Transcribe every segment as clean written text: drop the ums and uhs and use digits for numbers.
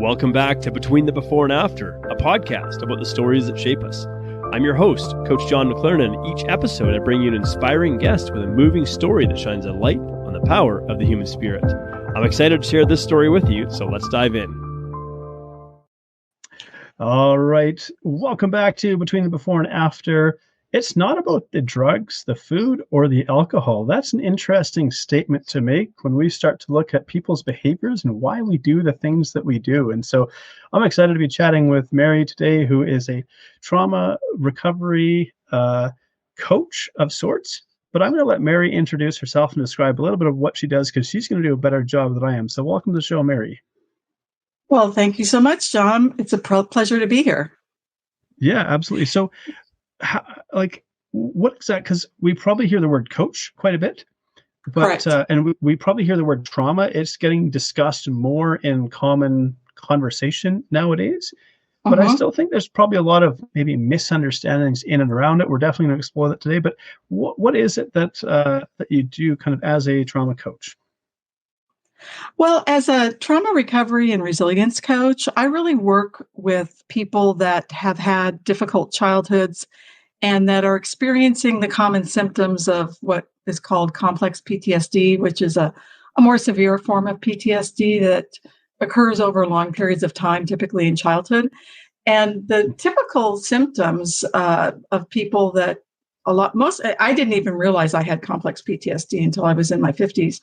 Welcome back to Between the Before and After, a podcast about the stories that shape us. I'm your host, Coach John McLernan, and each episode I bring you an inspiring guest with a moving story that shines a light on the power of the human spirit. I'm excited to share this story with you, so let's dive in. All right, welcome back to Between the Before and After. It's not about the drugs, the food, or the alcohol. That's an interesting statement to make when we start to look at people's behaviors and why we do the things that we do. And so I'm excited to be chatting with Mary today, who is a trauma recovery coach of sorts. But I'm going to let Mary introduce herself and describe a little bit of what she does, because she's going to do a better job than I am. So welcome to the show, Mary. Well, thank you so much, John. It's a pleasure to be here. Yeah, absolutely. So what is that? Because we probably hear the word coach quite a bit, but and we probably hear the word trauma. It's getting discussed more in common conversation nowadays. But I still think there's probably a lot of maybe misunderstandings in and around it. We're definitely going to explore that today. But what is it that that you do kind of as a trauma coach? Well, as a trauma recovery and resilience coach, I really work with people that have had difficult childhoods and that are experiencing the common symptoms of what is called complex PTSD, which is a more severe form of PTSD that occurs over long periods of time, typically in childhood. And the typical symptoms of people that I didn't even realize I had complex PTSD until I was in my 50s,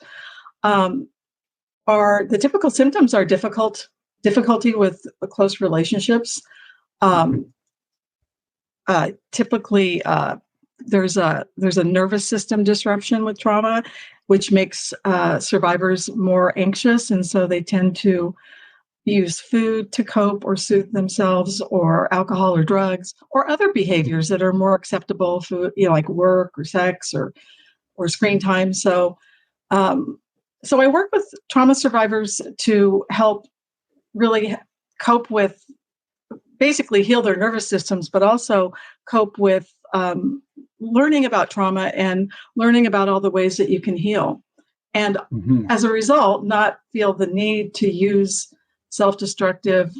are the typical symptoms are difficulty with close relationships. Typically, there's a nervous system disruption with trauma, which makes survivors more anxious, and so they tend to use food to cope or soothe themselves, or alcohol or drugs, or other behaviors that are more acceptable, for like work or sex or screen time. So I work with trauma survivors to help really cope with, basically heal their nervous systems, but also cope with learning about trauma and learning about all the ways that you can heal. And as a result, not feel the need to use self-destructive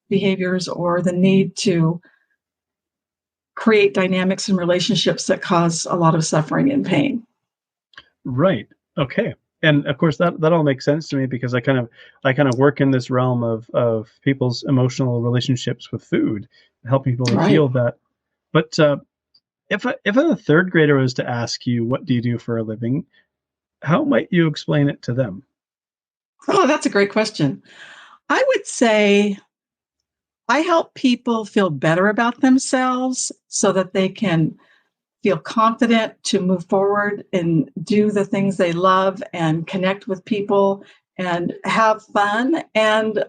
behaviors or the need to create dynamics and relationships that cause a lot of suffering and pain. Right. Okay. And of course, that all makes sense to me, because I kind of work in this realm of people's emotional relationships with food, helping people heal that. But if a third grader was to ask you, what do you do for a living, how might you explain it to them? Oh, that's a great question. I would say I help people feel better about themselves so that they can feel confident to move forward and do the things they love and connect with people and have fun and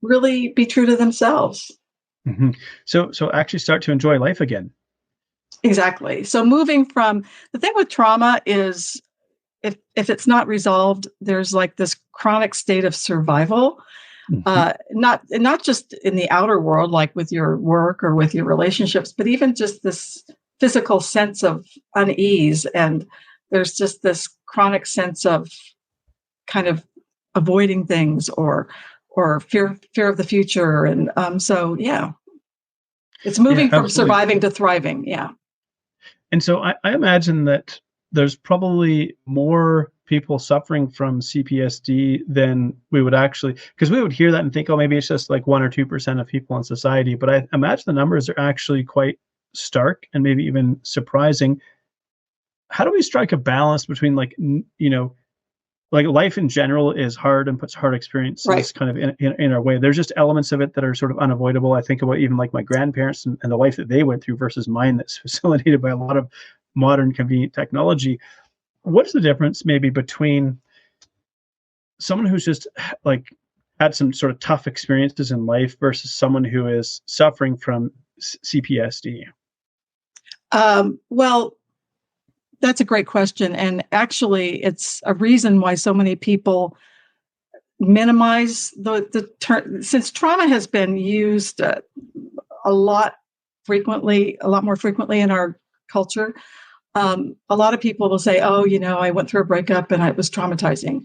really be true to themselves. So actually start to enjoy life again. Exactly. So moving from, the thing with trauma is if it's not resolved, there's like this chronic state of survival, not just in the outer world, like with your work or with your relationships, but even just this physical sense of unease. And there's just this chronic sense of kind of avoiding things or fear of the future. And it's moving from surviving to thriving. Yeah. And so I imagine that there's probably more people suffering from CPTSD than we would actually, because we would hear that and think, oh, maybe it's just like 1 or 2% of people in society. But I imagine the numbers are actually quite stark and maybe even surprising. How do we strike a balance between like life in general is hard and puts hard experiences kind of in our way. There's just elements of it that are sort of unavoidable. I think about even like my grandparents and the life that they went through versus mine that's facilitated by a lot of modern convenient technology. What's the difference maybe between someone who's just like had some sort of tough experiences in life versus someone who is suffering from CPTSD? Well, that's a great question. And actually, it's a reason why so many people minimize the term, since trauma has been used a lot more frequently in our culture. A lot of people will say, oh, I went through a breakup and it was traumatizing.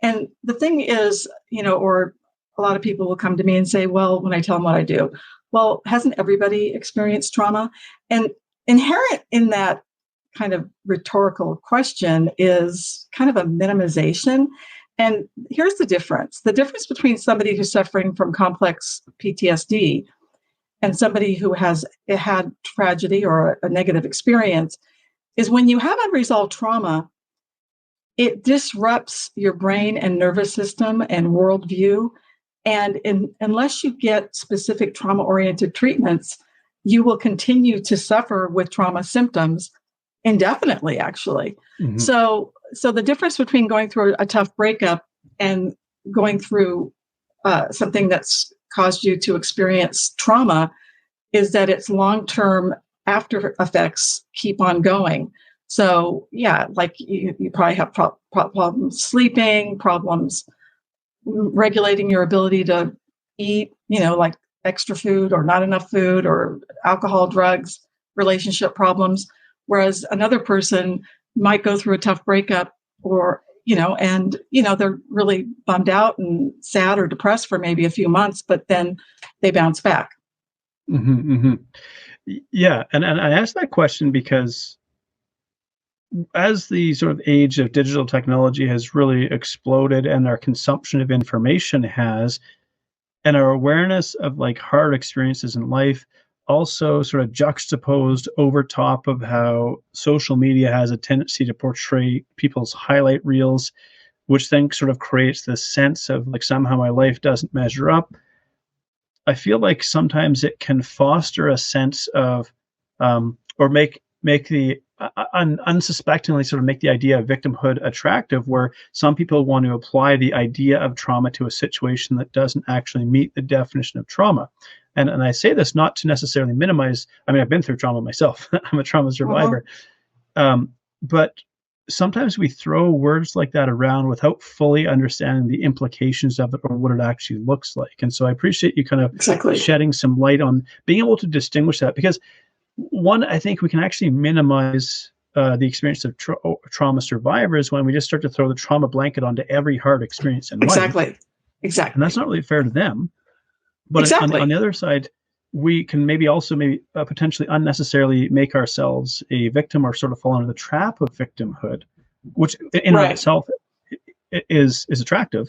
And the thing is, or a lot of people will come to me and say, well, when I tell them what I do, well, hasn't everybody experienced trauma? And inherent in that kind of rhetorical question is kind of a minimization. And here's the difference. The difference between somebody who's suffering from complex PTSD and somebody who has had tragedy or a negative experience is when you have unresolved trauma, it disrupts your brain and nervous system and worldview. And unless you get specific trauma-oriented treatments, you will continue to suffer with trauma symptoms indefinitely, actually. Mm-hmm. So the difference between going through a tough breakup and going through something that's caused you to experience trauma is that its long-term after effects keep on going. So yeah, like you probably have problems sleeping, problems regulating your ability to eat, like extra food or not enough food or alcohol, drugs, relationship problems. Whereas another person might go through a tough breakup or, they're really bummed out and sad or depressed for maybe a few months, but then they bounce back. Mm-hmm, mm-hmm. Yeah. And I asked that question because as the sort of age of digital technology has really exploded and our consumption of information has, and our awareness of like hard experiences in life also sort of juxtaposed over top of how social media has a tendency to portray people's highlight reels, which then sort of creates this sense of like somehow my life doesn't measure up. I feel like sometimes it can foster a sense of, or make the unsuspectingly sort of make the idea of victimhood attractive, where some people want to apply the idea of trauma to a situation that doesn't actually meet the definition of trauma. And I say this not to necessarily minimize. I mean, I've been through trauma myself. I'm a trauma survivor, but sometimes we throw words like that around without fully understanding the implications of it or what it actually looks like. And so I appreciate you kind of shedding some light on being able to distinguish that, because one, I think we can actually minimize the experience of trauma survivors when we just start to throw the trauma blanket onto every hard experience in life. Exactly. And that's not really fair to them. But on the other side, we can maybe potentially unnecessarily make ourselves a victim or sort of fall into the trap of victimhood, which in and of itself is attractive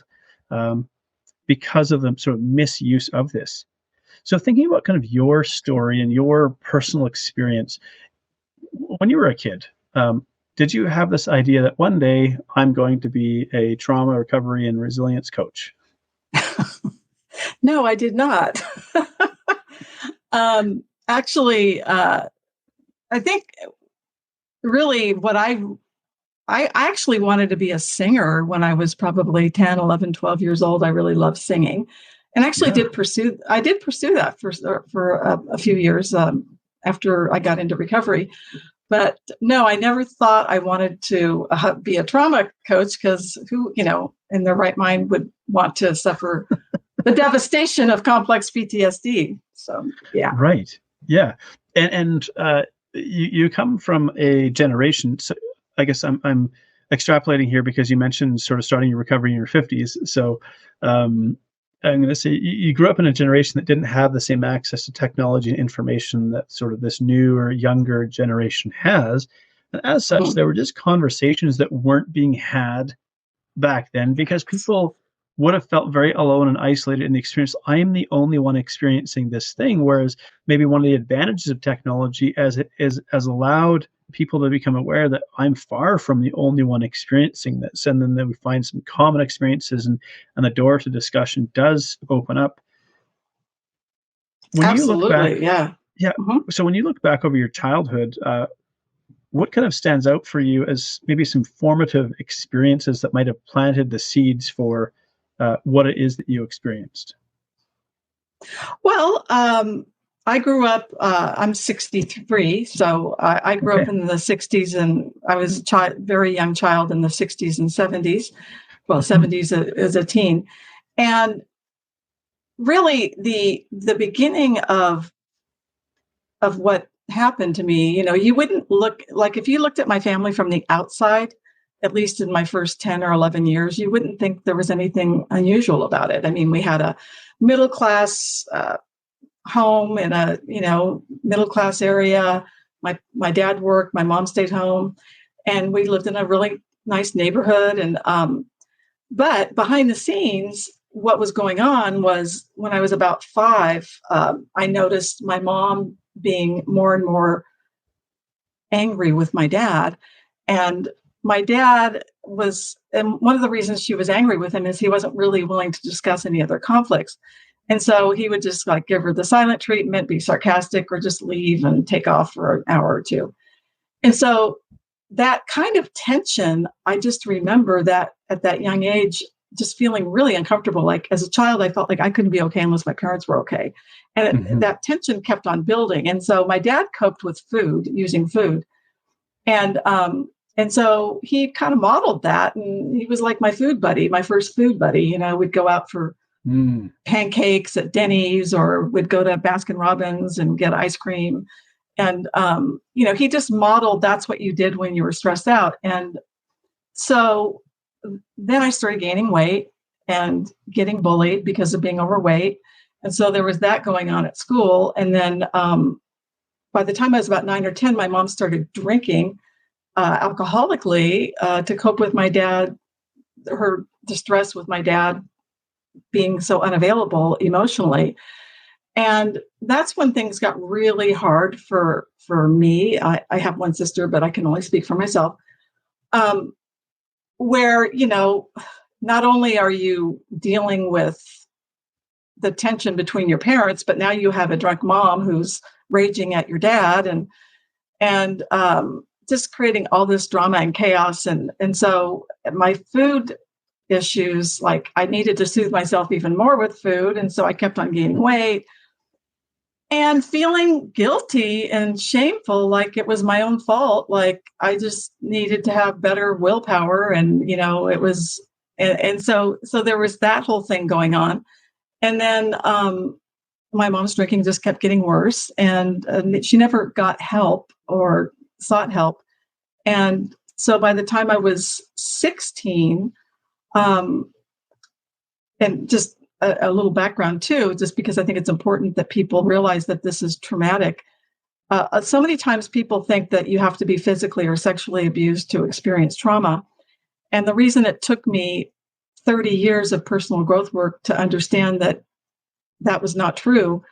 because of the sort of misuse of this. So thinking about kind of your story and your personal experience, when you were a kid, did you have this idea that one day I'm going to be a trauma recovery and resilience coach? No, I did not. Actually, I think really what I actually wanted to be a singer when I was probably 10, 11, 12 years old. I really loved singing, and actually did pursue that for a few years after I got into recovery. But no, I never thought I wanted to be a trauma coach, because who, in their right mind would want to suffer the devastation of complex PTSD. So, yeah. Right. Yeah. And you come from a generation. So I guess I'm extrapolating here because you mentioned sort of starting your recovery in your 50s. So I'm going to say you grew up in a generation that didn't have the same access to technology and information that sort of this newer, younger generation has. And as such, there were just conversations that weren't being had back then because people would have felt very alone and isolated in the experience. I am the only one experiencing this thing. Whereas maybe one of the advantages of technology as it is has allowed people to become aware that I'm far from the only one experiencing this. And then we find some common experiences and the door to discussion does open up. When you look back, yeah. So when you look back over your childhood, what kind of stands out for you as maybe some formative experiences that might have planted the seeds for what it is that you experienced? Well, I grew up, I'm 63, so I grew up in the 60s, and I was a very young child in the 60s and 70s. Well, 70s as a teen. And really the beginning of what happened to me, you wouldn't look like, if you looked at my family from the outside, at least in my first 10 or 11 years, you wouldn't think there was anything unusual about it. I mean, we had a middle class home in a, middle class area. My dad worked, my mom stayed home, and we lived in a really nice neighborhood. And but behind the scenes, what was going on was when I was about 5, I noticed my mom being more and more angry with my dad. And my dad was, and one of the reasons she was angry with him is he wasn't really willing to discuss any of their conflicts. And so he would just like give her the silent treatment, be sarcastic, or just leave and take off for an hour or two. And so that kind of tension, I just remember that at that young age, just feeling really uncomfortable. Like as a child, I felt like I couldn't be okay unless my parents were okay. And that tension kept on building. And so my dad coped with food, using food. And so he kind of modeled that. And he was like my food buddy, my first food buddy. We'd go out for pancakes at Denny's, or we'd go to Baskin Robbins and get ice cream. And, he just modeled that's what you did when you were stressed out. And so then I started gaining weight and getting bullied because of being overweight. And so there was that going on at school. And then by the time I was about 9 or 10, my mom started drinking alcoholically to cope with my dad, her distress with my dad being so unavailable emotionally. And that's when things got really hard for me. I have one sister, but I can only speak for myself. Where, not only are you dealing with the tension between your parents, but now you have a drunk mom who's raging at your dad and just creating all this drama and chaos. And so my food issues, like I needed to soothe myself even more with food. And so I kept on gaining weight and feeling guilty and shameful, like it was my own fault. Like I just needed to have better willpower. And, it was, and so there was that whole thing going on. And then my mom's drinking just kept getting worse, and she never got help or sought help. And so by the time I was 16, and just a little background too, just because I think it's important that people realize that this is traumatic. So many times people think that you have to be physically or sexually abused to experience trauma. And the reason it took me 30 years of personal growth work to understand that that was not true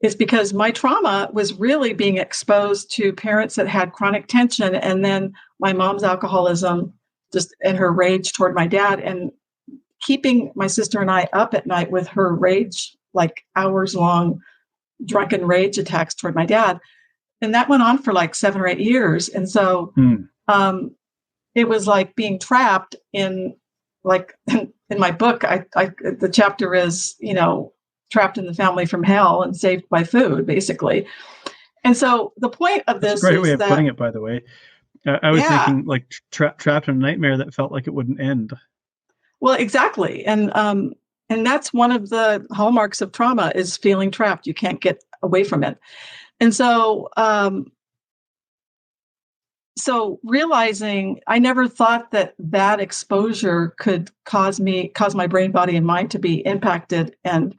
is because my trauma was really being exposed to parents that had chronic tension, and then my mom's alcoholism just and her rage toward my dad, and keeping my sister and I up at night with her rage, like hours long drunken rage attacks toward my dad. And that went on for like 7 or 8 years. And so it was like being trapped in, like in my book, the chapter is, trapped in the family from hell and saved by food, basically. And so the point of this is a great way of that, putting it, by the way. I was thinking like trapped in a nightmare that felt like it wouldn't end. Well, exactly. And that's one of the hallmarks of trauma is feeling trapped. You can't get away from it. And so, so realizing I never thought that exposure could cause my brain, body, and mind to be impacted and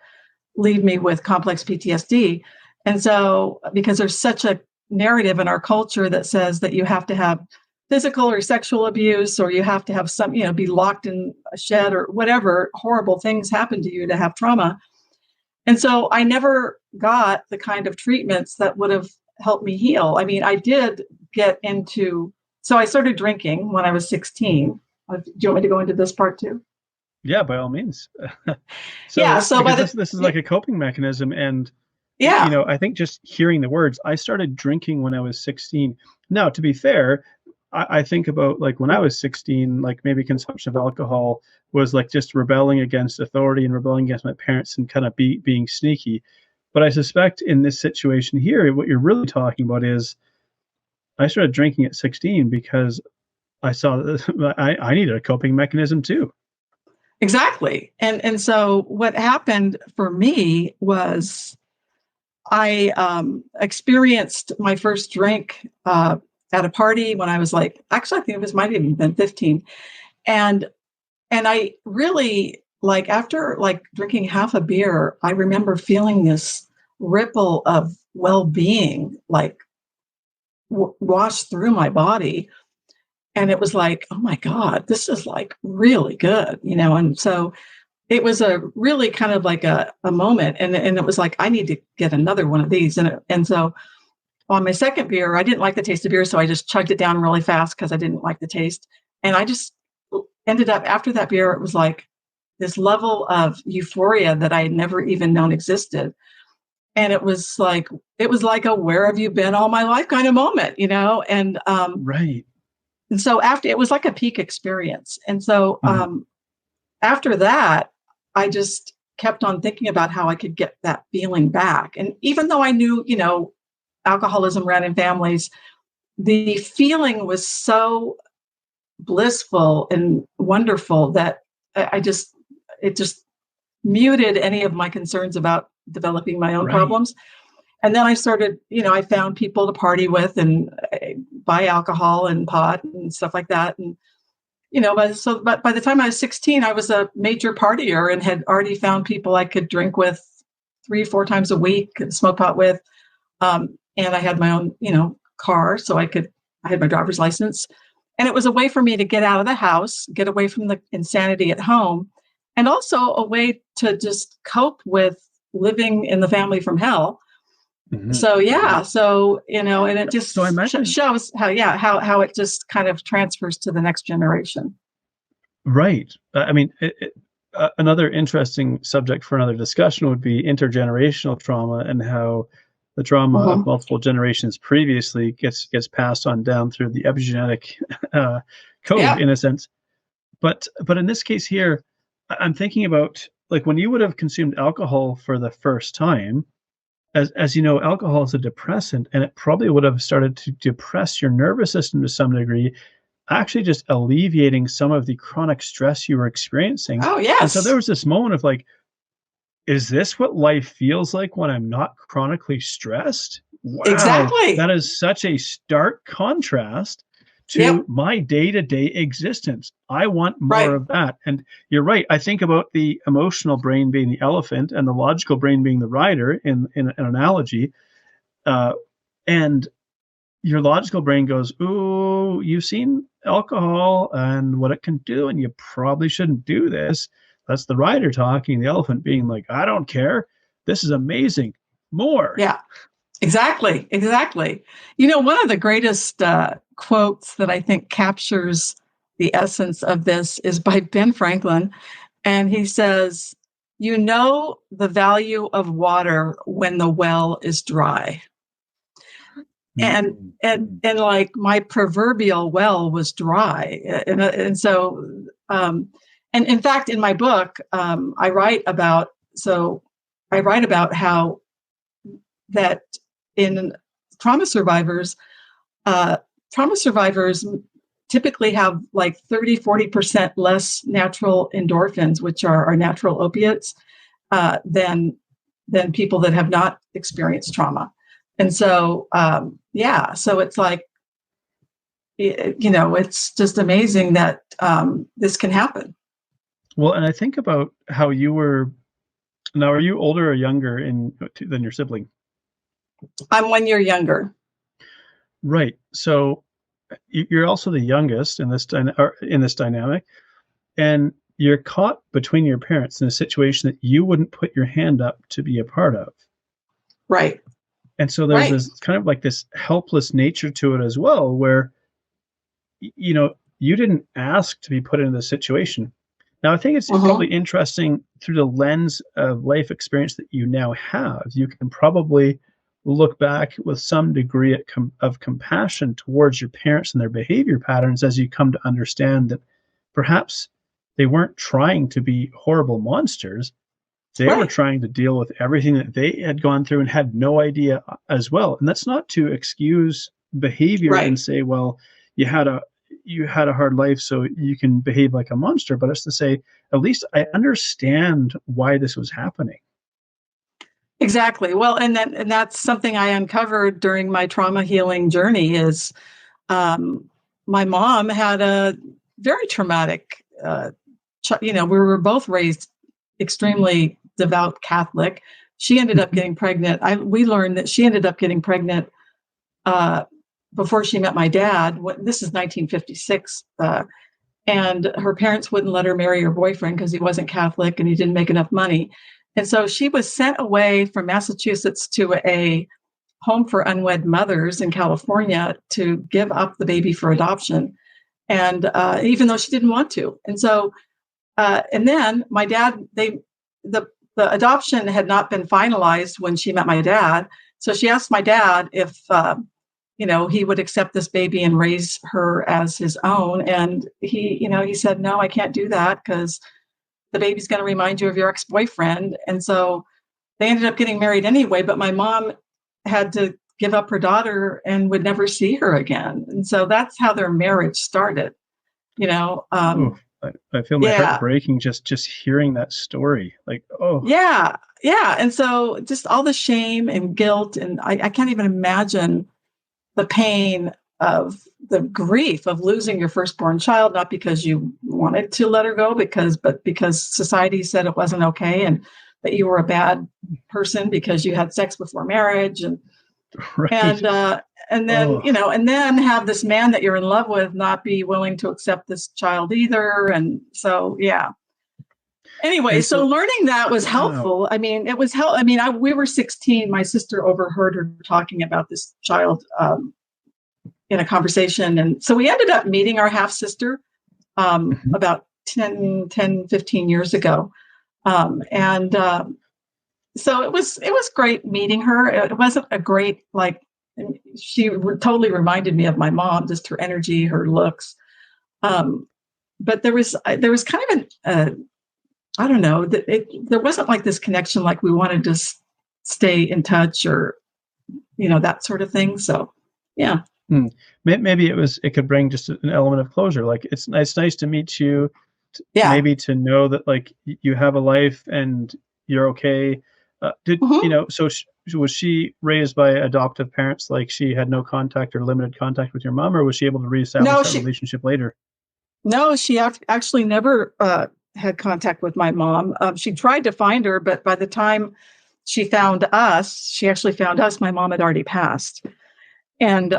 leave me with complex PTSD. And so, because there's such a narrative in our culture that says that you have to have physical or sexual abuse, or you have to have some, be locked in a shed or whatever horrible things happen to you to have trauma. And so I never got the kind of treatments that would have helped me heal. I mean, I did get into, so I started drinking when I was 16. Do you want me to go into this part too? Yeah, by all means. So by this is like a coping mechanism. And, yeah, I think just hearing the words, I started drinking when I was 16. Now, to be fair, I think about like when I was 16, like maybe consumption of alcohol was like just rebelling against authority and rebelling against my parents and kind of being sneaky. But I suspect in this situation here, what you're really talking about is I started drinking at 16 because I saw that I needed a coping mechanism too. exactly. And so what happened for me was I experienced my first drink at a party when I was like, actually, I think might have even been 15. And I really, like, after like drinking half a beer, I remember feeling this ripple of well-being, like wash through my body. And it was like, oh my God, this is like really good, And so it was a really kind of like a moment. And it was like, I need to get another one of these. And so on my second beer, I didn't like the taste of beer. So I just chugged it down really fast because I didn't like the taste. And I just ended up, after that beer, it was like this level of euphoria that I had never even known existed. And it was like a where have you been all my life kind of moment, Right. And so after, it was like a peak experience. And so Mhm. after that, I just kept on thinking about how I could get that feeling back. And even though I knew, alcoholism ran in families, the feeling was so blissful and wonderful that it just muted any of my concerns about developing my own Right. problems. And then I started, I found people to party with and buy alcohol and pot and stuff like that. And, but by the time I was 16, I was a major partier and had already found people I could drink with 3, 4 times a week, smoke pot with. And I had my own, car. So I had my driver's license. And it was a way for me to get out of the house, get away from the insanity at home, and also a way to just cope with living in the family from hell. Mhm. So Mhm. yeah, so and it So I just imagine. shows how it just kind of transfers to the next generation. Right. I mean, another interesting subject for another discussion would be intergenerational trauma and how the trauma of Mhm. multiple generations previously gets passed on down through the epigenetic uh, code, Yeah. in a sense. But in this case here, I'm thinking about like when you would have consumed alcohol for the first time. As you know, alcohol is a depressant, and it probably would have started to depress your nervous system to some degree, actually just alleviating some of the chronic stress you were experiencing. Oh And so there yes. was this moment of like, is this what life feels like when I'm not chronically stressed? Wow, Exactly. that is such a stark contrast to Yep. my day-to-day existence. I want more Right. of that. And you're right. I think about the emotional brain being the elephant and the logical brain being the rider in an analogy. Uh, and your logical brain goes, "Ooh, you've seen alcohol and what it can do, and you probably shouldn't do this." That's the rider talking, the elephant being like, "I don't care. This is amazing. More." Yeah. Exactly. Exactly. One of the greatest quotes that I think captures the essence of this is by Ben Franklin. And he says, "You know the value of water when the well is dry." And Mm, like my proverbial well was dry. And so and in fact in my book I write about how that in trauma survivors, uh, trauma survivors typically have like 30-40% less natural endorphins, which are our natural opiates, than people that have not experienced trauma. And so, so it's like, it's just amazing that this can happen. well, and I think about how you were now, are you older or younger than your sibling? I'm 1 year younger. Right. So, you're also the youngest in this dynamic, and you're caught between your parents in a situation that you wouldn't put your hand up to be a part of. Right. And so there's Right. this kind of like this helpless nature to it as well, where you didn't ask to be put into this situation. Now, I think it's probably Uh-huh. interesting through the lens of life experience that you now have. You can probably look back with some degree of compassion towards your parents and their behavior patterns as you come to understand that perhaps they weren't trying to be horrible monsters. They were Right. trying to deal with everything that they had gone through and had no idea as well. And that's not to excuse behavior and Right. say, well, you had a you had a hard life, so you can behave like a monster. But it's to say, at least I understand why this was happening. Exactly. Well, and that's something I uncovered during my trauma healing journey is My mom had a very traumatic, we were both raised extremely devout Catholic. She ended up getting pregnant. We learned that she ended up getting pregnant before she met my dad. This is 1956. And her parents wouldn't let her marry her boyfriend because he wasn't Catholic and he didn't make enough money. And so she was sent away from Massachusetts to a home for unwed mothers in California to give up the baby for adoption. And even though she didn't want to. And so, and then my dad, the adoption had not been finalized when she met my dad. So she asked my dad if, he would accept this baby and raise her as his own. And he said, no, I can't do that because the baby's going to remind you of your ex-boyfriend. And so they ended up getting married anyway, but my mom had to give up her daughter and would never see her again. And so that's how their marriage started, I feel my heart breaking just hearing that story. Like, oh. Yeah. Yeah. And so just all the shame and guilt, and I can't even imagine the pain of the grief of losing your firstborn child, not because you wanted to let her go, but because society said it wasn't okay and that you were a bad person because you had sex before marriage. And right. And then, and then have this man that you're in love with not be willing to accept this child either. And so, yeah. Anyway, so learning that was helpful. Wow. I mean, it was helpful. I mean, we were 16. My sister overheard her talking about this child in a conversation. And so we ended up meeting our half sister about 10, 15 years ago. So it was great meeting her. It wasn't a great, she totally reminded me of my mom, just her energy, her looks. But there was kind of I don't know, there wasn't like this connection, like we wanted to stay in touch or, that sort of thing. So, yeah. Maybe it could bring just an element of closure. Like it's nice to meet you. Maybe to know that like you have a life and you're okay. So was she raised by adoptive parents? Like she had no contact or limited contact with your mom, or was she able to reestablish that relationship later? No, she actually never had contact with my mom. She tried to find her, but by the time she found us, my mom had already passed. And,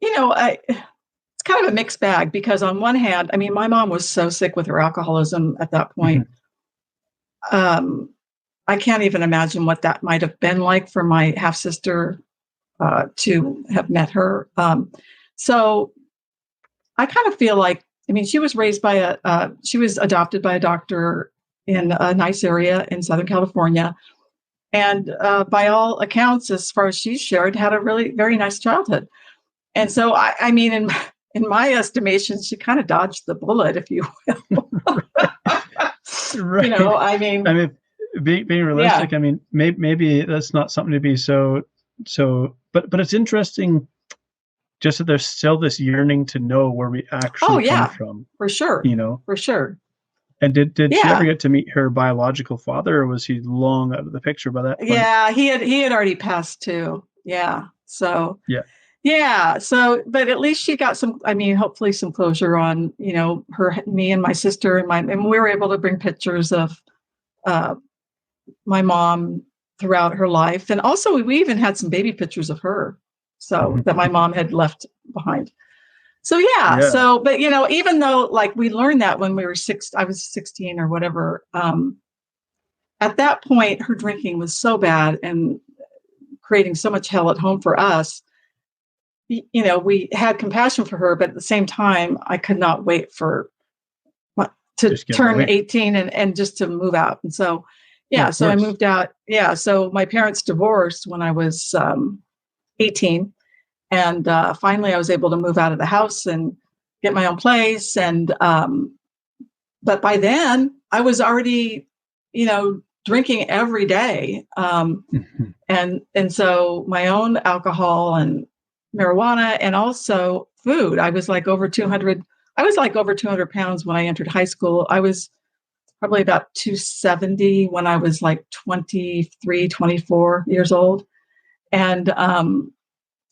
it's kind of a mixed bag because on one hand, I mean, my mom was so sick with her alcoholism at that point. I can't even imagine what that might have been like for my half sister to have met her. So I kind of feel like, I mean, she was raised by she was adopted by a doctor in a nice area in Southern California. And by all accounts, as far as she's shared, had a really very nice childhood. And so, I mean, in my estimation, she kind of dodged the bullet, if you will. Right. I mean, being realistic, I mean, maybe that's not something to be so, but it's interesting just that there's still this yearning to know where we actually come from. For sure. For sure. And did she ever get to meet her biological father, or was he long out of the picture by that point? Yeah, he had already passed too. Yeah. So so, but at least she got hopefully some closure on, me and my sister and we were able to bring pictures of my mom throughout her life. And also we even had some baby pictures of her. So that my mom had left behind. So, so, but, even though like we learned that when we were I was 16 or whatever, at that point, her drinking was so bad and creating so much hell at home for us. We had compassion for her, but at the same time, I could not wait to turn 18 and just to move out. And so, so I moved out. Yeah. So my parents divorced when I was 18. And finally, I was able to move out of the house and get my own place. And but by then, I was already, drinking every day. And so my own alcohol and marijuana and also food. I was like over 200 pounds when I entered high school. I was probably about 270 when I was like 23, 24 years old. And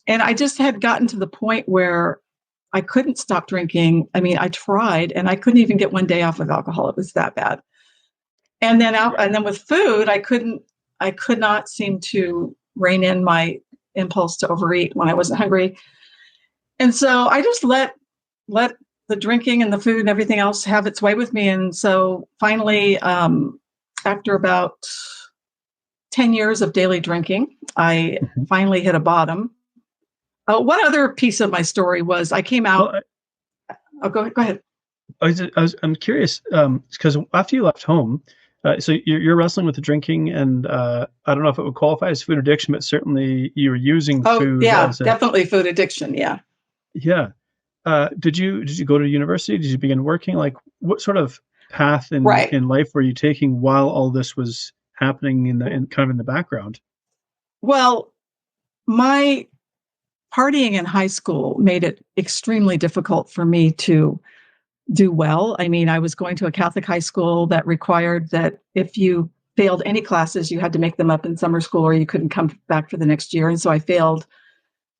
And I just had gotten to the point where I couldn't stop drinking. I mean, I tried and I couldn't even get one day off of alcohol. It was that bad. And then with food, I could not seem to rein in my impulse to overeat when I wasn't hungry. And so I just let the drinking and the food and everything else have its way with me. And so finally, after about 10 years of daily drinking, I Mhm. finally hit a bottom. One other piece of my story was I came out. Well, Oh, go ahead. I'm curious, because after you left home, so you're wrestling with the drinking, and I don't know if it would qualify as food addiction, but certainly you were using Oh, food yeah, as a definitely food addiction. Yeah. yeah. Did you go to university? Did you begin working? Like, what sort of path Right. in life were you taking while all this was happening in kind of in the background? Well, my partying in high school made it extremely difficult for me to do well. I mean, I was going to a Catholic high school that required that if you failed any classes, you had to make them up in summer school or you couldn't come back for the next year. And so I failed.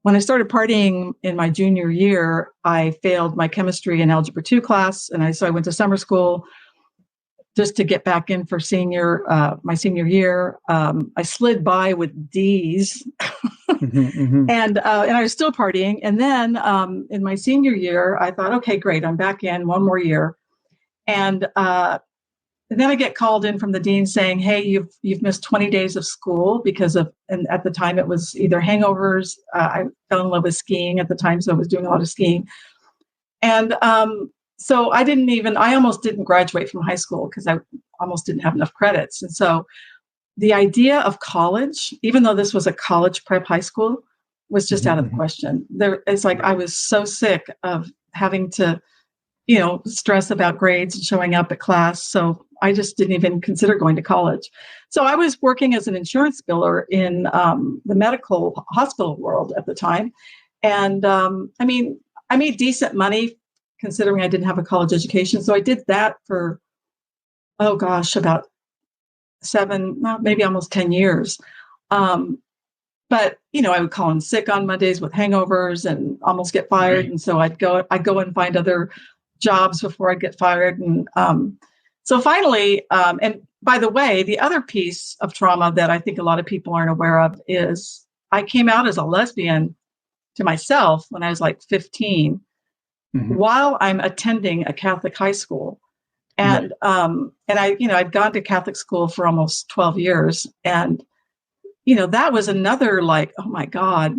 When I started partying in my junior year, I failed my chemistry and algebra 2 class. So I went to summer school just to get back in for my senior year. I slid by with D's, Mhm, mhm. and I was still partying. And then in my senior year, I thought, okay, great, I'm back in one more year. And then I get called in from the dean saying, "Hey, you've missed 20 days of school because of." And at the time, it was either hangovers. I fell in love with skiing at the time, so I was doing a lot of skiing. And so I almost didn't graduate from high school because I almost didn't have enough credits. And so the idea of college, even though this was a college prep high school, was just Mhm, out of the mhm. question. It's like I Right. was so sick of having to, stress about grades and showing up at class. So I just didn't even consider going to college. So I was working as an insurance biller in the medical hospital world at the time. And I mean, I made decent money considering I didn't have a college education. So I did that for, oh gosh, about well, maybe almost 10 years. Um, but I would call in sick on Mondays with hangovers and almost get fired. Right. And so I'd go and find other jobs before I'd get fired. And so finally, and by the way, the other piece of trauma that I think a lot of people aren't aware of is I came out as a lesbian to myself when I was like 15 Mhm. while I'm attending a Catholic high school. Right. And I'd gone to Catholic school for almost 12 years. And that was another like, oh my God,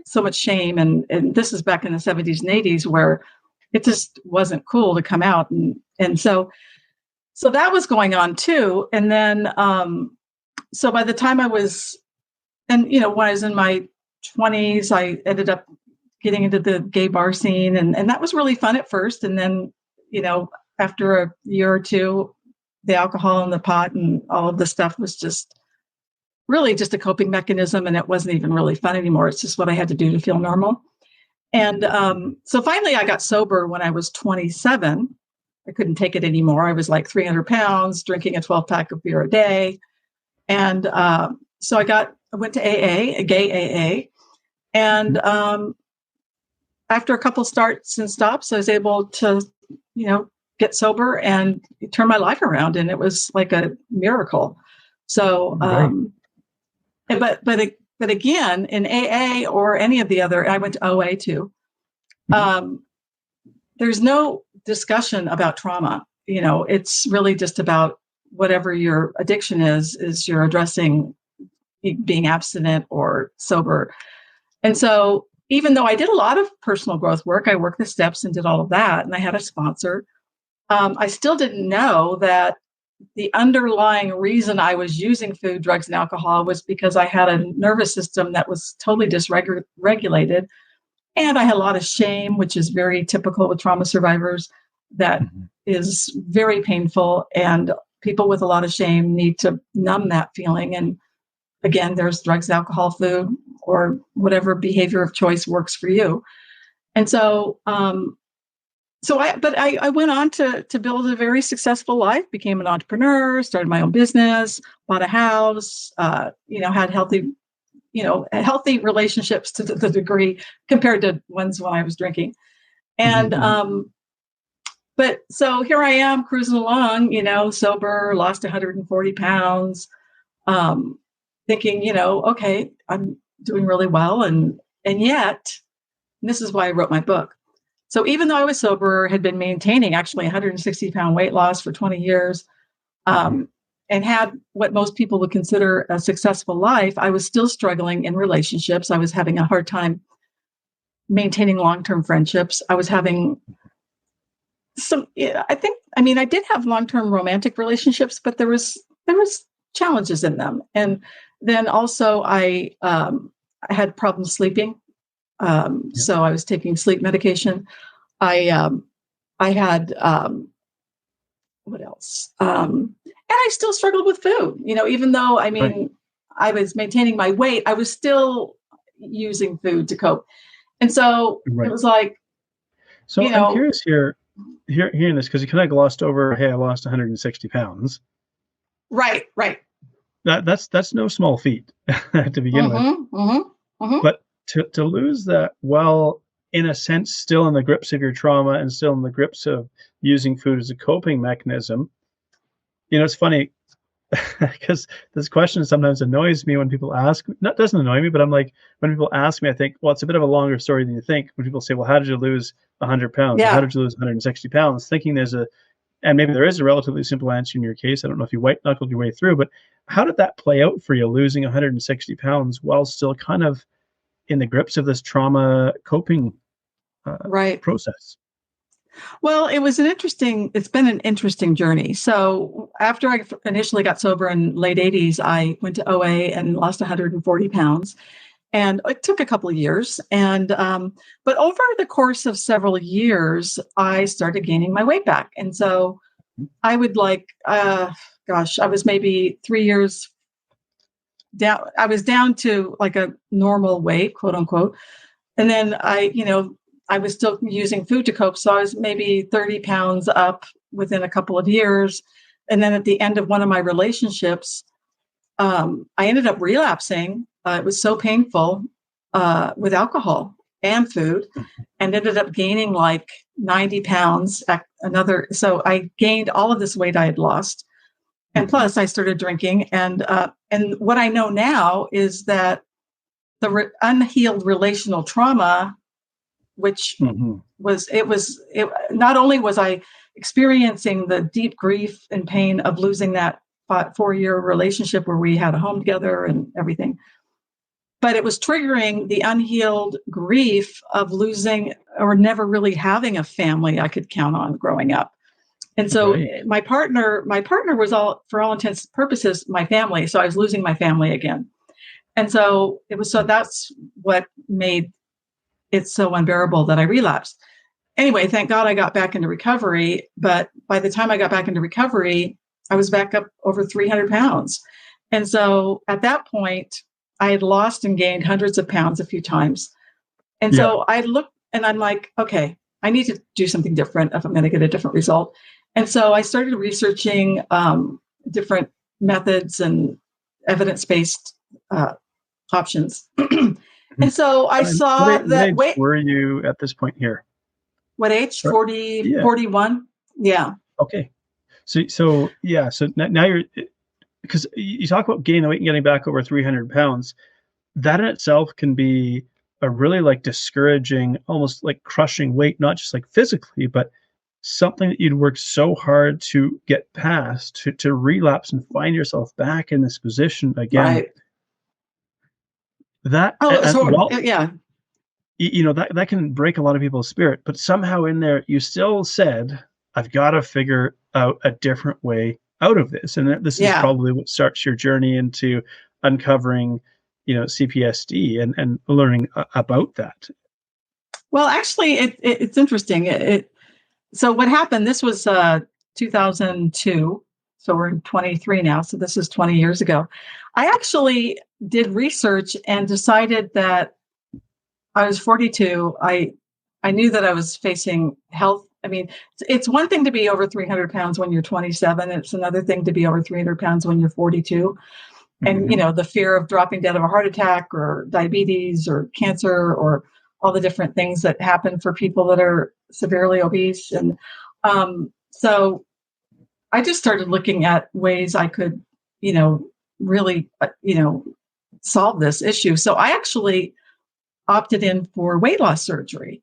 so much shame. And this is back in the 70s and 80s where it just wasn't cool to come out. And so that was going on too. And then, so by the time when I was in my 20s, I ended up getting into the gay bar scene. And that was really fun at first. And then, you know, after a year or two, the alcohol and the pot and all of the stuff was just really just a coping mechanism, and it wasn't even really fun anymore. It's just what I had to do to feel normal. And so finally, I got sober when I was 27. I couldn't take it anymore. I was like 300 pounds, drinking a 12-pack of beer a day. And so I went to AA, a gay AA. And Mhm. after a couple starts and stops, I was able to, you know, get sober and turn my life around. And it was like a miracle. So, Right. but again, in AA or any of the other, I went to OA too. Mhm. Um, there's no discussion about trauma. It's really just about whatever your addiction is you're addressing being abstinent or sober. And so even though I did a lot of personal growth work, I worked the steps and did all of that, and I had a sponsor, I still didn't know that the underlying reason I was using food, drugs, and alcohol was because I had a nervous system that was totally dysregulated. And I had a lot of shame, which is very typical with trauma survivors. That Mhm. is very painful. And people with a lot of shame need to numb that feeling. And again, there's drugs, alcohol, food, or whatever behavior of choice works for you. And so, I went on to build a very successful life, became an entrepreneur, started my own business, bought a house, had healthy, healthy relationships to the degree compared to ones when I was drinking. And, but so here I am cruising along, sober, lost 140 pounds, thinking, okay, I'm doing really well. And yet, and this is why I wrote my book. So even though I was sober, had been maintaining actually 160-pound weight loss for 20 years, and had what most people would consider a successful life, I was still struggling in relationships. I was having a hard time maintaining long-term friendships. I was having I did have long-term romantic relationships, but there was challenges in them. And then also I had problems sleeping. So I was taking sleep medication. I had, what else? And I still struggled with food, even though, I was maintaining my weight, I was still using food to cope. And so it was like, so I'm curious hearing this, because you kind of glossed over, hey, I lost 160 pounds. Right. That's no small feat to begin with. But to lose that while, in a sense, still in the grips of your trauma and still in the grips of using food as a coping mechanism, it's funny because this question sometimes annoys me when people ask. Not doesn't annoy me, but I'm like, when people ask me, I think, well, it's a bit of a longer story than you think. When people say, well, how did you lose 100 pounds? Yeah. How did you lose 160 pounds? Thinking and maybe there is a relatively simple answer in your case. I don't know if you white knuckled your way through, but how did that play out for you, losing 160 pounds while still kind of in the grips of this trauma coping process? Well, it's been an interesting journey. So after I initially got sober in late 80s, I went to OA and lost 140 pounds. And it took a couple of years. And, but over the course of several years, I started gaining my weight back. And so I would I was maybe 3 years down. I was down to like a normal weight, quote unquote. And then I was still using food to cope. So I was maybe 30 pounds up within a couple of years. And then at the end of one of my relationships, I ended up relapsing. It was so painful with alcohol and food, and ended up gaining like 90 pounds. So I gained all of this weight I had lost. And plus I started drinking. And what I know now is that the unhealed relational trauma, which not only was I experiencing the deep grief and pain of losing that 4-year relationship where we had a home together and everything, but it was triggering the unhealed grief of losing or never really having a family I could count on growing up. And so my partner was for all intents and purposes, my family. So I was losing my family again. And so that's what made it so unbearable that I relapsed. Anyway, thank God I got back into recovery. But by the time I got back into recovery, I was back up over 300 pounds. And so at that point, I had lost and gained hundreds of pounds a few times. And so I looked and I'm like, okay, I need to do something different if I'm going to get a different result. And so I started researching different methods and evidence-based options. And so I saw that. What age were you at this point here? What age? 40, 41. Yeah. Okay. So now you're, because you talk about gaining weight and getting back over 300 pounds. That in itself can be a really like discouraging, almost like crushing weight, not just like physically, but something that you'd worked so hard to get past, to relapse and find yourself back in this position again. Right. That that can break a lot of people's spirit, but somehow in there you still said, I've got to figure out a different way out of this. And this is probably what starts your journey into uncovering, cPTSD and learning about that. Well, actually, it's interesting. So what happened, this was 2002. So we're in 23 now. So this is 20 years ago. I actually did research and decided that I was 42. I knew that I was facing health. I mean, it's one thing to be over 300 pounds when you're 27. It's another thing to be over 300 pounds when you're 42. and the fear of dropping dead of a heart attack or diabetes or cancer or all the different things that happen for people that are severely obese. And so I just started looking at ways I could, really, solve this issue. So I actually opted in for weight loss surgery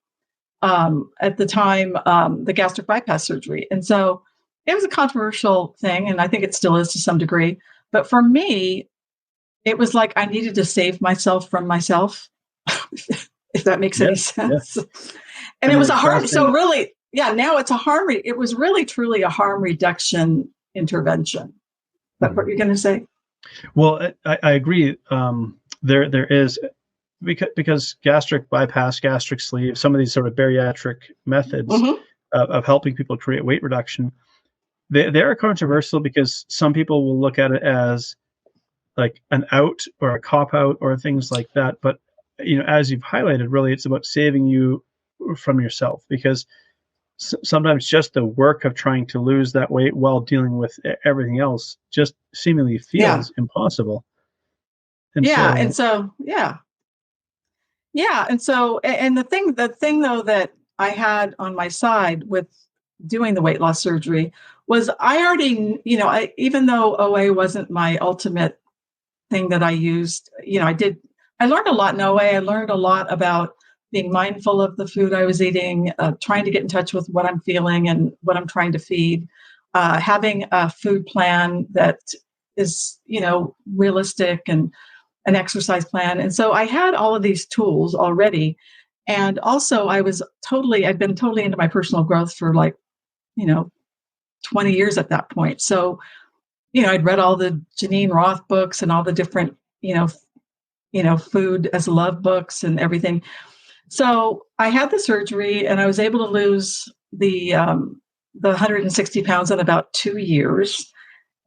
at the time, the gastric bypass surgery. And so it was a controversial thing, and I think it still is to some degree. But for me, it was like I needed to save myself from myself, if that makes any sense. And it was a harm. So really, now it's a harm. It was really, truly a harm reduction intervention. Is that what you're going to say? Well, I agree. There is, because gastric bypass, gastric sleeve, some of these sort of bariatric methods of helping people create weight reduction, they are controversial because some people will look at it as like an out or a cop out or things like that. But, as you've highlighted, really, it's about saving you from yourself, because sometimes just the work of trying to lose that weight while dealing with everything else just seemingly feels impossible. And and the thing though that I had on my side with doing the weight loss surgery was I already, even though OA wasn't my ultimate thing that I used, I learned a lot in OA. I learned a lot about being mindful of the food I was eating, trying to get in touch with what I'm feeling and what I'm trying to feed, having a food plan that is, realistic, and an exercise plan. And so I had all of these tools already. And also I'd been totally into my personal growth for 20 years at that point. So, I'd read all the Janine Roth books and all the different, food as love books and everything. So I had the surgery and I was able to lose the 160 pounds in about 2 years.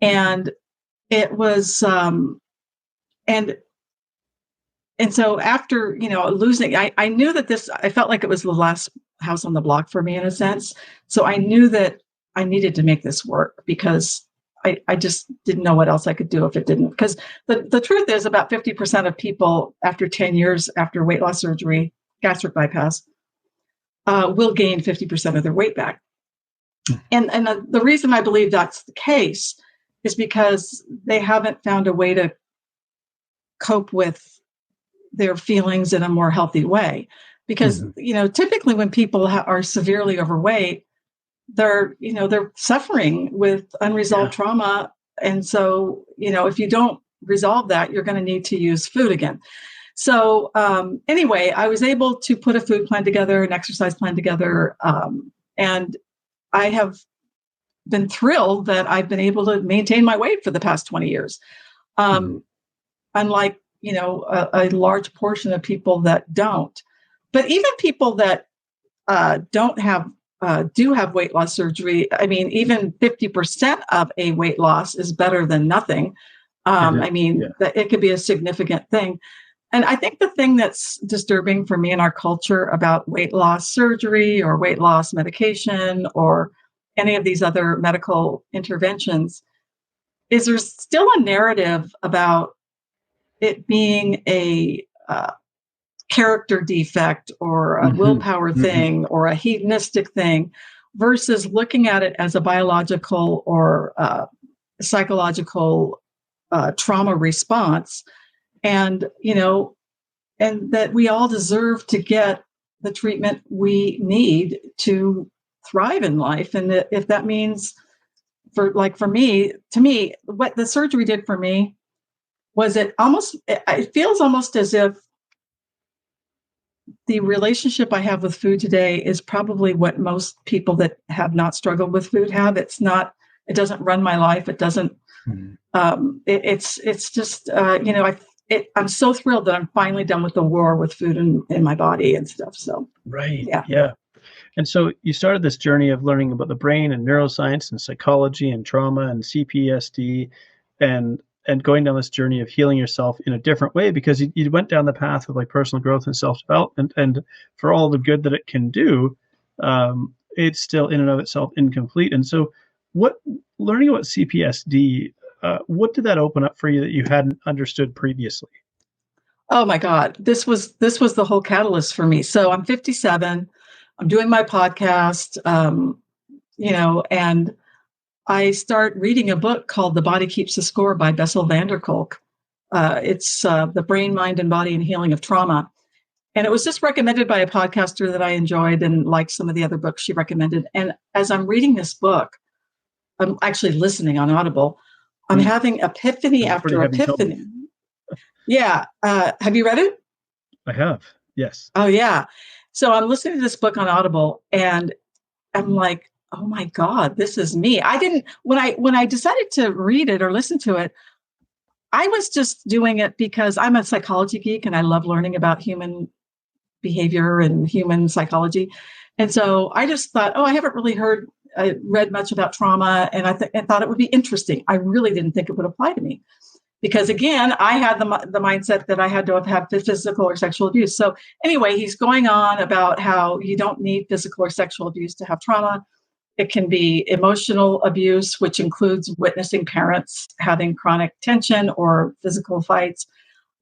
And it was, and so after, losing, I knew that I felt like it was the last house on the block for me in a sense. So I knew that I needed to make this work because I just didn't know what else I could do if it didn't. Because the truth is about 50% of people after 10 years after weight loss surgery, gastric bypass, will gain 50% of their weight back. And the reason I believe that's the case is because they haven't found a way to cope with their feelings in a more healthy way. Because, typically when people are severely overweight, they're suffering with unresolved trauma. And so, if you don't resolve that, you're going to need to use food again. So anyway, I was able to put a food plan together, an exercise plan together. And I have been thrilled that I've been able to maintain my weight for the past 20 years. Unlike, a large portion of people that don't. But even people that do have weight loss surgery, I mean, even 50% of a weight loss is better than nothing. That it could be a significant thing. And I think the thing that's disturbing for me in our culture about weight loss surgery or weight loss medication or any of these other medical interventions is there's still a narrative about it being a character defect or a willpower thing or a hedonistic thing versus looking at it as a biological or psychological trauma response. And, and that we all deserve to get the treatment we need to thrive in life. And if that means to me, what the surgery did for me was it feels almost as if the relationship I have with food today is probably what most people that have not struggled with food have. It doesn't run my life. It doesn't, it's just, I'm so thrilled that I'm finally done with the war with food in my body and stuff. So, right. Yeah. And so you started this journey of learning about the brain and neuroscience and psychology and trauma and cPTSD and going down this journey of healing yourself in a different way because you went down the path of like personal growth and self-development, and for all the good that it can do, it's still in and of itself incomplete. And so learning about cPTSD, what did that open up for you that you hadn't understood previously? Oh my God, this was the whole catalyst for me. So I'm 57. I'm doing my podcast, and I start reading a book called "The Body Keeps the Score" by Bessel van der Kolk. It's the brain, mind, and body and healing of trauma. And it was just recommended by a podcaster that I enjoyed and liked some of the other books she recommended. And as I'm reading this book, I'm actually listening on Audible. I'm Mm. having epiphany It's a pretty after heavy tone. epiphany. Yeah. Have you read it? I have, yes. Oh, yeah. So I'm listening to this book on Audible and I'm like, oh my God, this is me. I didn't, when I decided to read it or listen to it, I was just doing it because I'm a psychology geek and I love learning about human behavior and human psychology. And so I just thought, oh, I haven't really read much about trauma, and I thought it would be interesting. I really didn't think it would apply to me because, again, I had the mindset that I had to have had physical or sexual abuse. So anyway, he's going on about how you don't need physical or sexual abuse to have trauma. It can be emotional abuse, which includes witnessing parents having chronic tension or physical fights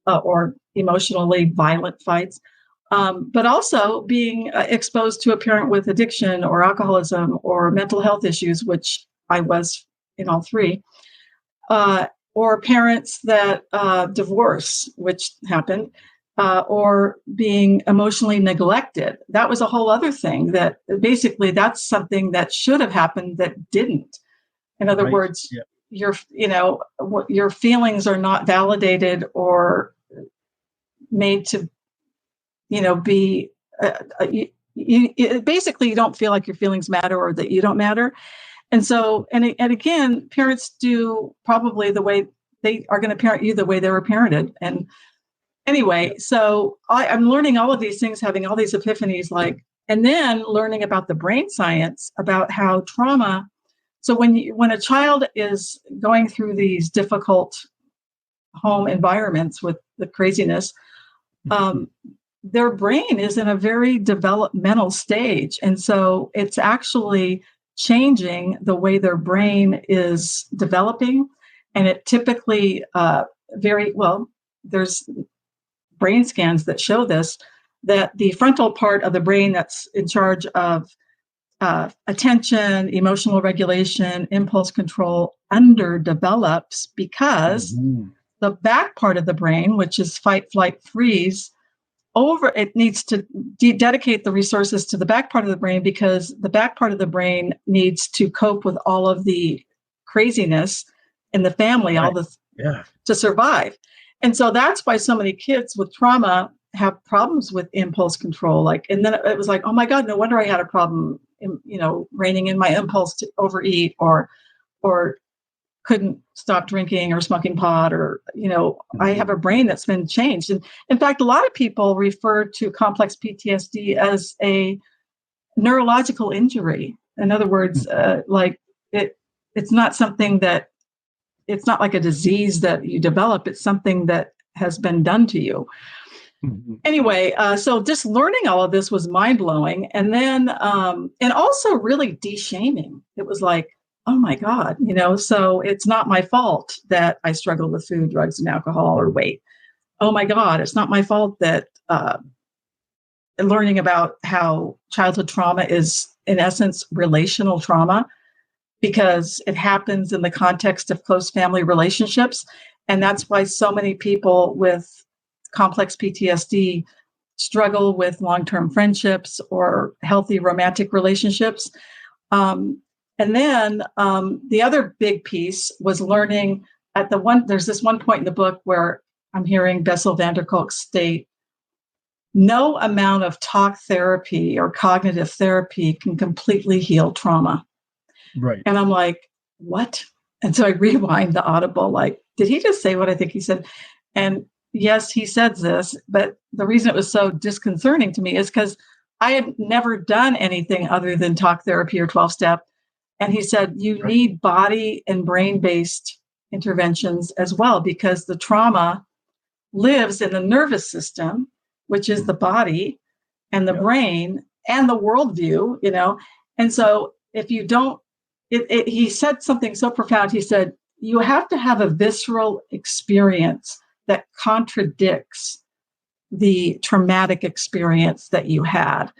or emotionally violent fights. But also being exposed to a parent with addiction or alcoholism or mental health issues, which I was in all three, or parents that divorce, which happened, or being emotionally neglected. That was a whole other thing that basically that's something that should have happened that didn't. In other Right. words, Yeah. your feelings are not validated or made to be basically you don't feel like your feelings matter or that you don't matter. And so and again, parents do probably the way they are going to parent you the way they were parented. And anyway, so I'm learning all of these things, having all these epiphanies, and then learning about the brain science, about how trauma. So when a child is going through these difficult home environments with the craziness, their brain is in a very developmental stage. And so it's actually changing the way their brain is developing. And it typically there's brain scans that show this, that the frontal part of the brain that's in charge of attention, emotional regulation, impulse control underdevelops because the back part of the brain, which is fight, flight, freeze, it needs to dedicate the resources to the back part of the brain because the back part of the brain needs to cope with all of the craziness in the family, to survive. And so that's why so many kids with trauma have problems with impulse control. And then it was like, oh my God, no wonder I had a problem, reining in my impulse to overeat or couldn't stop drinking or smoking pot I have a brain that's been changed. And in fact, a lot of people refer to complex PTSD as a neurological injury. In other words, it's not something that, it's not like a disease that you develop. It's something that has been done to you. Anyway, so just learning all of this was mind blowing. And then, and also really de-shaming. It was like, oh my God, so it's not my fault that I struggle with food, drugs, and alcohol or weight. Oh my God, it's not my fault that learning about how childhood trauma is, in essence, relational trauma, because it happens in the context of close family relationships. And that's why so many people with complex PTSD struggle with long-term friendships or healthy romantic relationships. And then the other big piece was learning there's this one point in the book where I'm hearing Bessel van der Kolk state, no amount of talk therapy or cognitive therapy can completely heal trauma. Right. And I'm like, what? And so I rewind the Audible, did he just say what I think he said? And yes, he said this, but the reason it was so disconcerting to me is because I had never done anything other than talk therapy or 12-step. And he said, you need body and brain-based interventions as well, because the trauma lives in the nervous system, which is the body and the brain and the worldview, And so if you don't, he said something so profound. He said, you have to have a visceral experience that contradicts the traumatic experience that you had.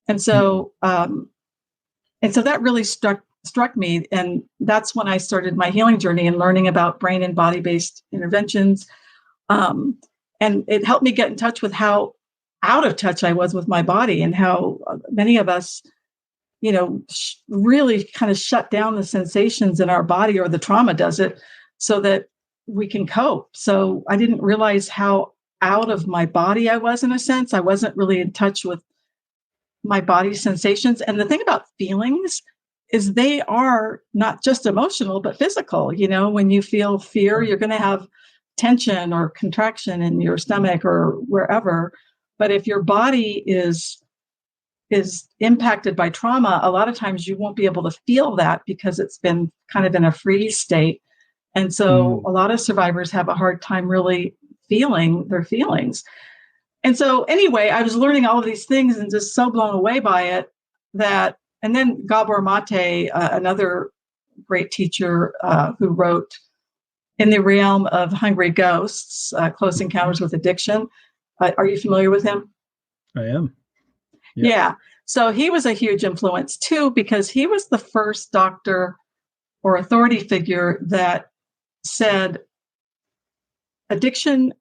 And so, that really struck me. And that's when I started my healing journey and learning about brain and body-based interventions. And it helped me get in touch with how out of touch I was with my body, and how many of us, really kind of shut down the sensations in our body, or the trauma does it, so that we can cope. So I didn't realize how out of my body I was, in a sense. I wasn't really in touch with my body's sensations. And the thing about feelings is they are not just emotional, but physical. When you feel fear, you're going to have tension or contraction in your stomach or wherever. But if your body is impacted by trauma, a lot of times you won't be able to feel that because it's been kind of in a freeze state. And so a lot of survivors have a hard time really feeling their feelings. And so anyway, I was learning all of these things and just so blown away by it and then Gabor Mate, another great teacher who wrote In the Realm of Hungry Ghosts, Close Encounters with Addiction. Are you familiar with him? I am. Yeah. So he was a huge influence too, because he was the first doctor or authority figure that said addiction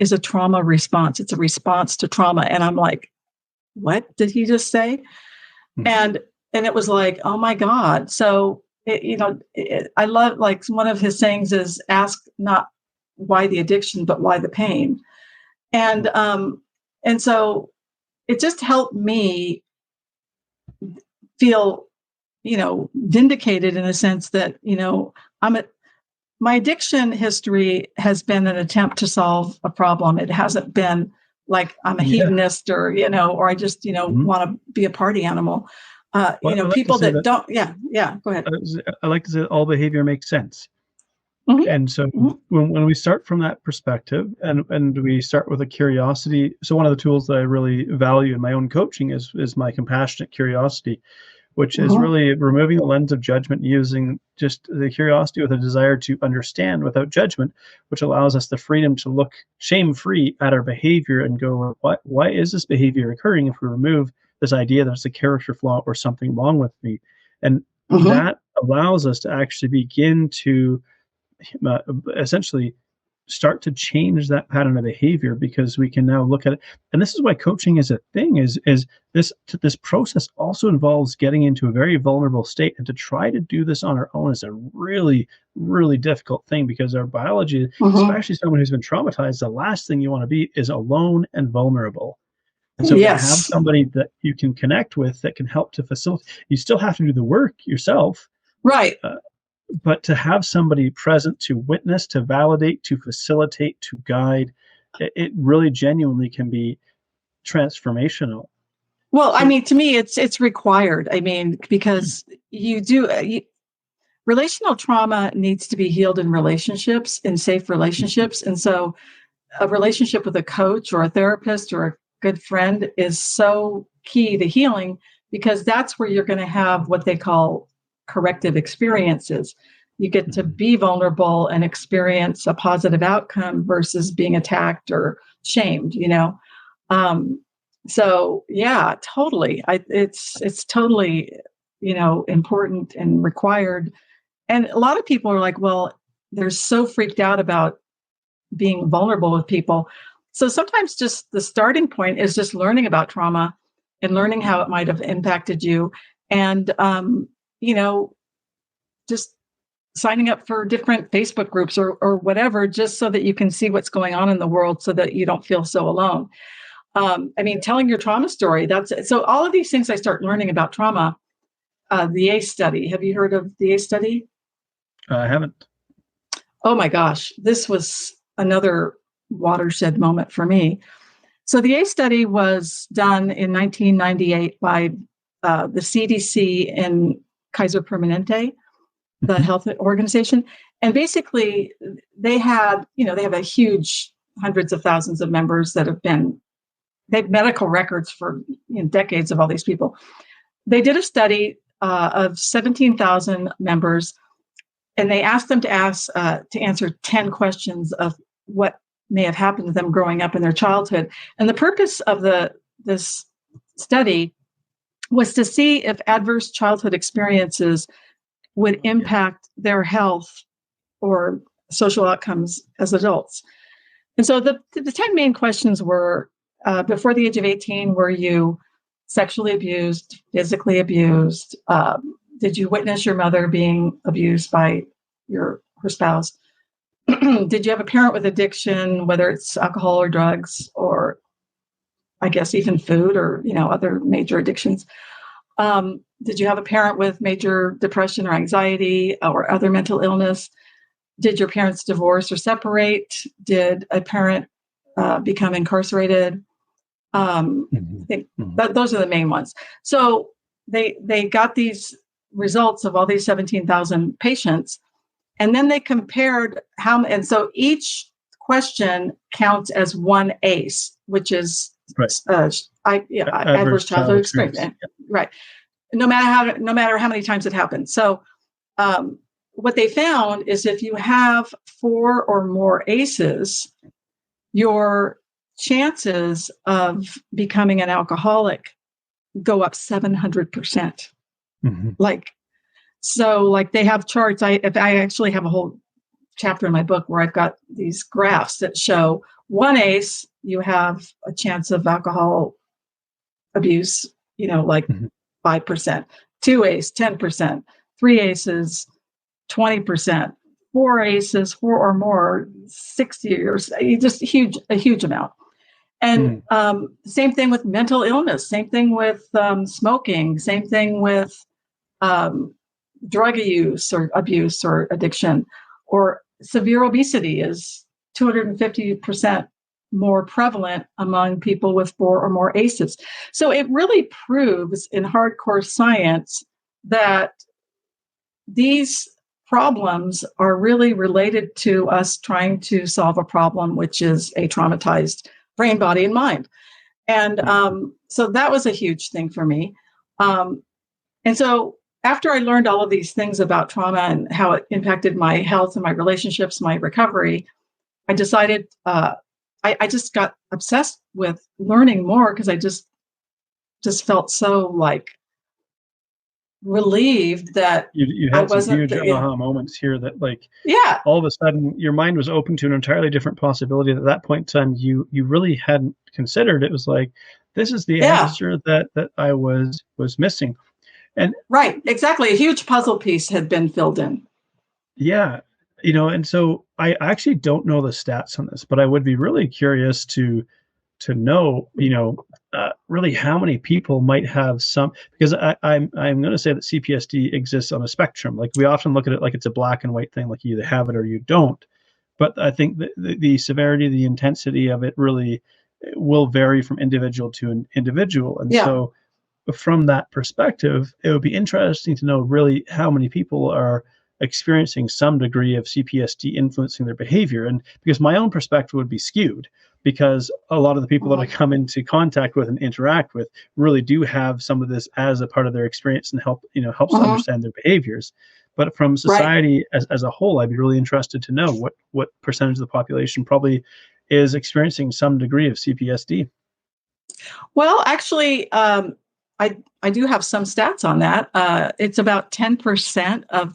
is a trauma response. It's a response to trauma. And I'm like, what did he just say? And it was like, oh my God. So, I love, like, one of his sayings is, ask not why the addiction, but why the pain. And so it just helped me feel, vindicated, in a sense that, my addiction history has been an attempt to solve a problem. It hasn't been like I'm a hedonist or I just, want to be a party animal. People that don't. Yeah. Go ahead. I like to say all behavior makes sense. And so when we start from that perspective and we start with a curiosity, so one of the tools that I really value in my own coaching is my compassionate curiosity, which is really removing the lens of judgment, using just the curiosity with a desire to understand without judgment, which allows us the freedom to look shame-free at our behavior and go, why is this behavior occurring, if we remove this idea that it's a character flaw or something wrong with me? And that allows us to actually begin to essentially start to change that pattern of behavior, because we can now look at it. And this is why coaching is a thing, is this process also involves getting into a very vulnerable state, and to try to do this on our own is a really, really difficult thing, because our biology, especially someone who's been traumatized, the last thing you want to be is alone and vulnerable. And so to have somebody that you can connect with that can help to facilitate, you still have to do the work yourself. Right. But to have somebody present to witness, to validate, to facilitate, to guide, it really genuinely can be transformational. Well, I mean, to me, it's required. I mean, because relational trauma needs to be healed in relationships, in safe relationships. And so a relationship with a coach or a therapist or a good friend is so key to healing, because that's where you're going to have what they call corrective experiences. You get to be vulnerable and experience a positive outcome versus being attacked or shamed, So yeah, totally. It's totally, important and required. And a lot of people are like, well, they're so freaked out about being vulnerable with people. So sometimes just the starting point is just learning about trauma and learning how it might have impacted you. And, just signing up for different Facebook groups or whatever, just so that you can see what's going on in the world, so that you don't feel so alone. Telling your trauma story, so all of these things I start learning about trauma. The ACE study. Have you heard of the ACE study? I haven't. Oh my gosh, this was another watershed moment for me. So the ACE study was done in 1998 by the CDC in Kaiser Permanente, the health organization. And basically they have a huge, hundreds of thousands of members that they have medical records for decades of all these people. They did a study of 17,000 members, and they asked them to answer 10 questions of what may have happened to them growing up in their childhood. And the purpose of this study was to see if adverse childhood experiences would impact their health or social outcomes as adults. And so the 10 main questions were, before the age of 18, were you sexually abused, physically abused? Did you witness your mother being abused by her spouse? Did you have a parent with addiction, whether it's alcohol or drugs, or I guess even food or, other major addictions? Did you have a parent with major depression or anxiety or other mental illness? Did your parents divorce or separate? Did a parent become incarcerated? I think those are the main ones. So they got these results of all these 17,000 patients, and then they compared and so each question counts as one ACE, which is adverse childhood experience. Right. No matter how many times it happens. So what they found is if you have 4 or more ACEs, your chances of becoming an alcoholic go up 700%. Like they have charts. I actually have a whole chapter in my book where I've got these graphs that show 1 ACE, you have a chance of alcohol abuse, 5%, 2 ACE, 10%, 3 ACEs, 20%, 4 ACEs, 4 or more, 60 or just a huge amount. And same thing with mental illness, same thing with smoking, same thing with drug use or abuse or addiction, or severe obesity is 250% more prevalent among people with 4 or more ACEs. So it really proves in hardcore science that these problems are really related to us trying to solve a problem, which is a traumatized brain, body, and mind. And so that was a huge thing for me. And so after I learned all of these things about trauma and how it impacted my health and my relationships, my recovery, I decided I just got obsessed with learning more because I just felt so relieved that you had some huge aha moments here that all of a sudden your mind was open to an entirely different possibility that at that point in time you really hadn't considered. It was like, this is the answer that I was missing. And right, exactly. A huge puzzle piece had been filled in. Yeah. And so I actually don't know the stats on this, but I would be really curious to know, really how many people might have some, because I'm going to say that CPSD exists on a spectrum. Like, we often look at it like it's a black and white thing, like you either have it or you don't. But I think the severity, the intensity of it really will vary from individual to an individual. And so from that perspective, it would be interesting to know really how many people are experiencing some degree of CPSD influencing their behavior. And because my own perspective would be skewed, because a lot of the people that I come into contact with and interact with really do have some of this as a part of their experience and helps to understand their behaviors. But from society as a whole, I'd be really interested to know what percentage of the population probably is experiencing some degree of CPSD. Well, actually, I do have some stats on that. It's about 10% of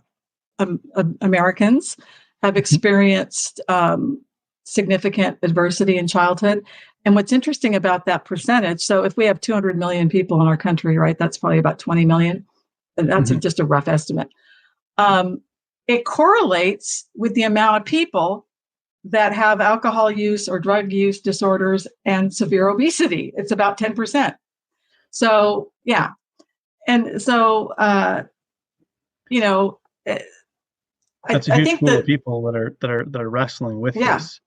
Americans have experienced significant adversity in childhood. And what's interesting about that percentage, so if we have 200 million people in our country, right, that's probably about 20 million. And that's just a rough estimate. It correlates with the amount of people that have alcohol use or drug use disorders and severe obesity. It's about 10%. So, yeah. And so, that's a huge pool of people that are wrestling with this.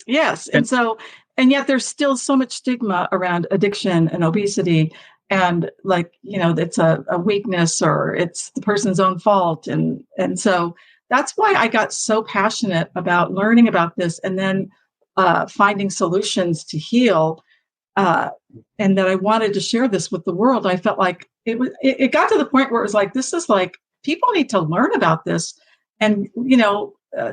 Yes. And yet there's still so much stigma around addiction and obesity, and it's a weakness or it's the person's own fault. And so that's why I got so passionate about learning about this and then finding solutions to heal. And that I wanted to share this with the world. I felt like it got to the point where it was like, this is like, people need to learn about this and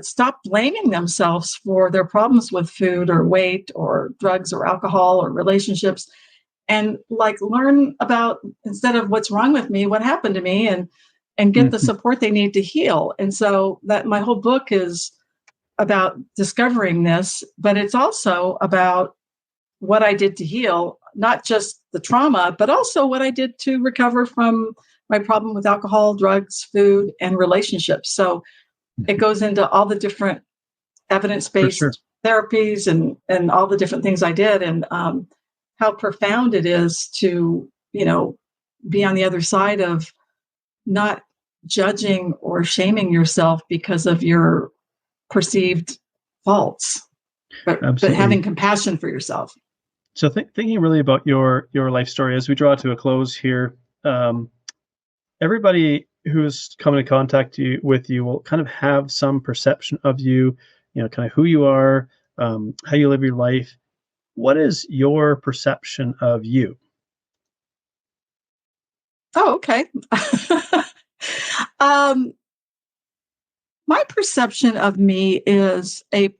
stop blaming themselves for their problems with food or weight or drugs or alcohol or relationships, and like learn about, instead of what's wrong with me, what happened to me, and get the Mhm. support they need to heal. And so that my whole book is about discovering this, but it's also about what I did to heal, not just the trauma, but also what I did to recover from my problem with alcohol, drugs, food, and relationships. So it Mhm. goes into all the different For sure. evidence-based therapies and all the different things I did, and how profound it is to, be on the other side of not judging or shaming yourself because of your perceived faults, but Absolutely. having compassion for yourself. So thinking really about your life story as we draw to a close here, um, everybody who's come into contact with you will kind of have some perception of you, kind of who you are, how you live your life. What is your perception of you? Oh, okay. um, my perception of me is a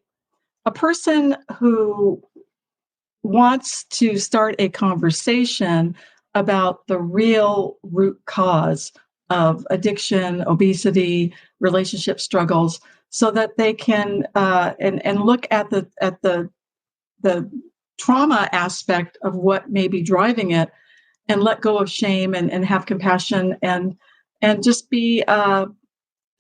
person who wants to start a conversation about the real root cause of addiction, obesity, relationship struggles, so that they can and look at the trauma aspect of what may be driving it, and let go of shame, and have compassion, and just be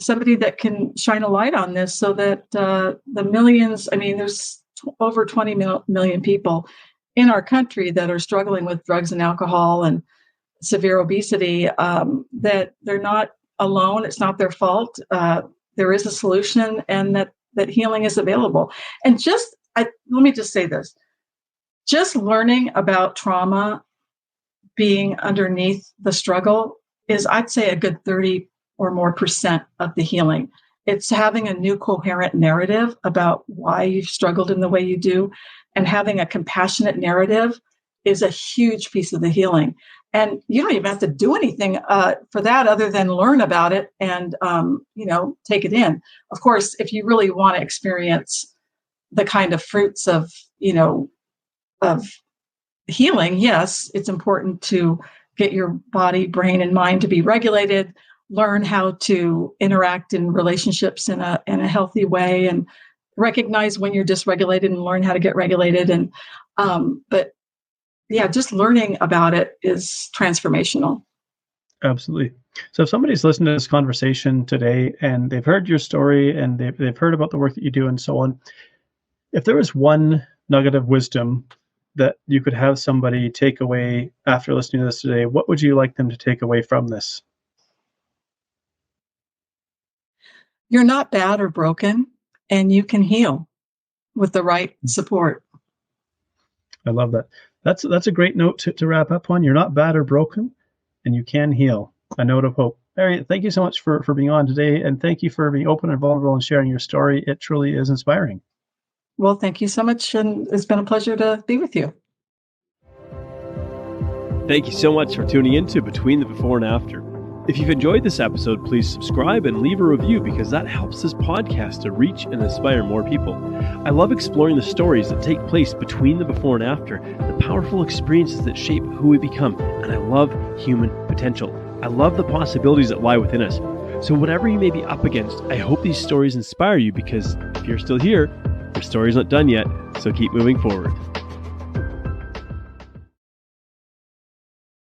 somebody that can shine a light on this, so that the millions, I mean, there's over 20 million people in our country that are struggling with drugs and alcohol and severe obesity, that they're not alone. It's not their fault. There is a solution, and that healing is available. And let me just say this, just learning about trauma being underneath the struggle is, I'd say, a good 30 or more percent of the healing. It's having a new coherent narrative about why you've struggled in the way you do, and having a compassionate narrative is a huge piece of the healing. And you don't even have to do anything for that other than learn about it and take it in. Of course, if you really want to experience the kind of fruits of healing, yes, it's important to get your body, brain, and mind to be regulated, learn how to interact in relationships in a healthy way, and recognize when you're dysregulated and learn how to get regulated. And but yeah, just learning about it is transformational. Absolutely. So if somebody's listened to this conversation today and they've heard your story and they've heard about the work that you do and so on, if there was one nugget of wisdom that you could have somebody take away after listening to this today, what would you like them to take away from this? You're not bad or broken, and you can heal with the right support. I love that. That's a great note to wrap up on. You're not bad or broken, and you can heal. A note of hope. Mary, thank you so much for being on today, and thank you for being open and vulnerable and sharing your story. It truly is inspiring. Well, thank you so much, and it's been a pleasure to be with you. Thank you so much for tuning in to Between the Before and After. If you've enjoyed this episode, please subscribe and leave a review, because that helps this podcast to reach and inspire more people. I love exploring the stories that take place between the before and after, the powerful experiences that shape who we become, and I love human potential. I love the possibilities that lie within us. So whatever you may be up against, I hope these stories inspire you, because if you're still here, your story's not done yet, so keep moving forward.